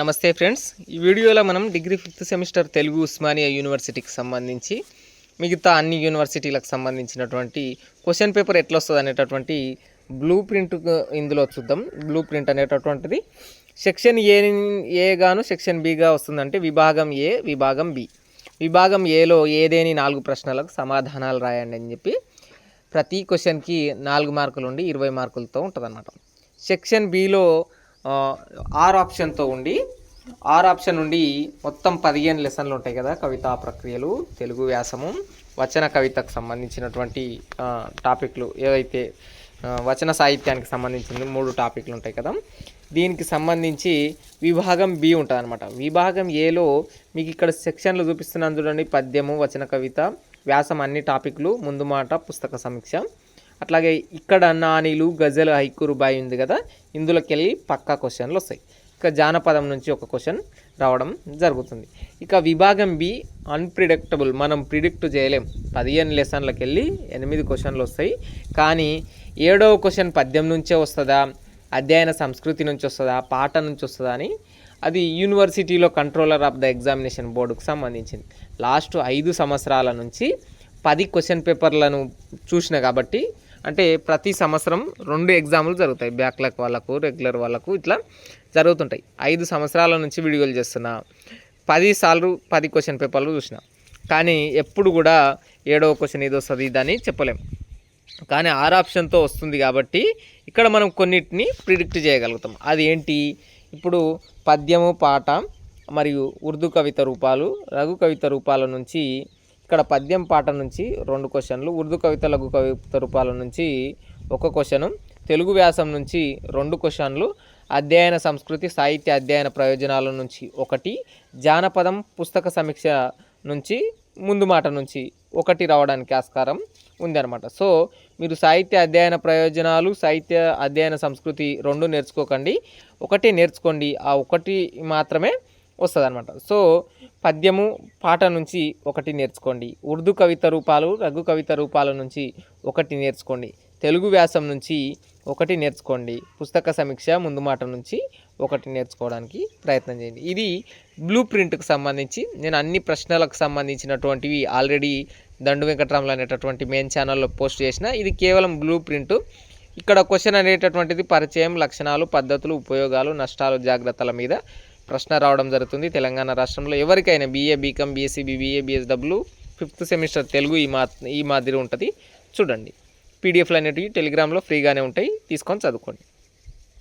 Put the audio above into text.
నమస్తే ఫ్రెండ్స్, ఈ వీడియోలో మనం degree 5th semester Telugu Osmania యూనివర్సిటీకి సంబంధించి మిగతా అన్ని యూనివర్సిటీలకు సంబంధించినటువంటి క్వశ్చన్ పేపర్ ఎట్లా వస్తుంది అనేటటువంటి బ్లూ ప్రింట్ ఇందులో చూద్దాం. బ్లూ ప్రింట్ అనేటటువంటిది సెక్షన్ ఏ గాను సెక్షన్ బిగా వస్తుందంటే విభాగం ఏ, విభాగం బి. విభాగం ఏలో ఏదేని 4 ప్రశ్నలకు సమాధానాలు రాయండి అని చెప్పి ప్రతి క్వశ్చన్కి 4 మార్కులు ఉండి 20 మార్కులతో ఉంటుంది అన్నమాట. సెక్షన్ బిలో 6 ఆప్షన్తో ఉండి 6 ఆప్షన్ నుండి మొత్తం 15 లెసన్లు ఉంటాయి కదా. కవితా ప్రక్రియలు, తెలుగు వ్యాసము, వచన కవితకు సంబంధించినటువంటి టాపిక్లు ఏవైతే వచన సాహిత్యానికి సంబంధించిన 3 టాపిక్లు ఉంటాయి కదా. దీనికి సంబంధించి విభాగం బి ఉంటుంది అనమాట. విభాగం ఏలో మీకు ఇక్కడ సెక్షన్లు చూపిస్తున్నాను చూడండి. పద్యము, వచన కవిత, వ్యాసం అన్ని టాపిక్లు, ముందు మాట, పుస్తక సమీక్ష. అట్లాగే ఇక్కడ నానీలు, గజల్, హైకు, రుబాయి ఉంది కదా. ఇందులోకి వెళ్ళి పక్కా క్వశ్చన్లు వస్తాయి. ఇక జానపదం నుంచి ఒక క్వశ్చన్ రావడం జరుగుతుంది. ఇక విభాగం బి అన్ప్రిడిక్టబుల్, మనం ప్రిడిక్ట్ చేయలేం. 15 లెసన్లకు వెళ్ళి 8 క్వశ్చన్లు వస్తాయి. కానీ 7వ క్వశ్చన్ పద్యం నుంచే వస్తుందా, అధ్యయన సంస్కృతి నుంచి వస్తుందా, పాట నుంచి వస్తుందా అని అది యూనివర్సిటీలో కంట్రోలర్ ఆఫ్ ద ఎగ్జామినేషన్ బోర్డుకు సంబంధించింది. లాస్ట్ 5 సంవత్సరాల నుంచి 10 క్వశ్చన్ పేపర్లను చూసిన కాబట్టి, అంటే ప్రతి సంవత్సరం 2 ఎగ్జాములు జరుగుతాయి. బ్యాక్లాగ్ వాళ్ళకు, రెగ్యులర్ వాళ్ళకు ఇట్లా జరుగుతుంటాయి. 5 సంవత్సరాల నుంచి వీడియోలు చేస్తున్నా. 10 సార్లు 10 క్వశ్చన్ పేపర్లు చూసిన. కానీ ఎప్పుడు కూడా 7వ క్వశ్చన్ ఇది వస్తుంది ఇదని చెప్పలేం. కానీ 6 ఆప్షన్తో వస్తుంది కాబట్టి ఇక్కడ మనం కొన్నిటిని ప్రిడిక్ట్ చేయగలుగుతాం. అది ఏంటి? ఇప్పుడు పద్యము, పాట మరియు ఉర్దూ కవిత రూపాలు, లఘు కవిత రూపాల నుంచి ఇక్కడ పద్యం, పాట నుంచి 2 క్వశ్చన్లు, ఉర్దూ కవిత, లఘు కవిత రూపాల నుంచి 1 క్వశ్చను, తెలుగు వ్యాసం నుంచి 2 క్వశ్చన్లు, అధ్యయన సంస్కృతి, సాహిత్య అధ్యయన ప్రయోజనాల నుంచి 1, జానపదం, పుస్తక సమీక్ష నుంచి, ముందు మాట నుంచి 1 రావడానికి ఆస్కారం ఉందన్నమాట. సో మీరు సాహిత్య అధ్యయన ప్రయోజనాలు, సాహిత్య అధ్యయన సంస్కృతి 2 నేర్చుకోకండి, 1 నేర్చుకోండి. ఆ 1 మాత్రమే వస్తుంది అనమాట. సో పద్యము, పాట నుంచి 1 నేర్చుకోండి, ఉర్దూ కవిత రూపాలు, లఘు కవిత రూపాల నుంచి 1 నేర్చుకోండి, తెలుగు వ్యాసం నుంచి 1 నేర్చుకోండి, పుస్తక సమీక్ష, ముందు మాట నుంచి 1 నేర్చుకోవడానికి ప్రయత్నం చేయండి. ఇది బ్లూ ప్రింట్కి సంబంధించి నేను అన్ని ప్రశ్నలకు సంబంధించినటువంటివి ఆల్రెడీ దండు వెంకటరాములు అనేటటువంటి మెయిన్ ఛానల్లో పోస్ట్ చేసిన. ఇది కేవలం బ్లూ ప్రింట్. ఇక్కడ క్వశ్చన్ అనేటటువంటిది పరిచయం, లక్షణాలు, పద్ధతులు, ఉపయోగాలు, నష్టాలు, జాగ్రత్తల మీద ప్రశ్న రావడం జరుగుతుంది. తెలంగాణ రాష్ట్రంలో ఎవరికైనా BA, BCom, BSc, BBA, BSW 5th semester Telugu ఈ మాదిరి ఉంటుంది. చూడండి, PDFలు అనేటివి టెలిగ్రామ్లో ఫ్రీగానే ఉంటాయి, తీసుకొని చదువుకోండి.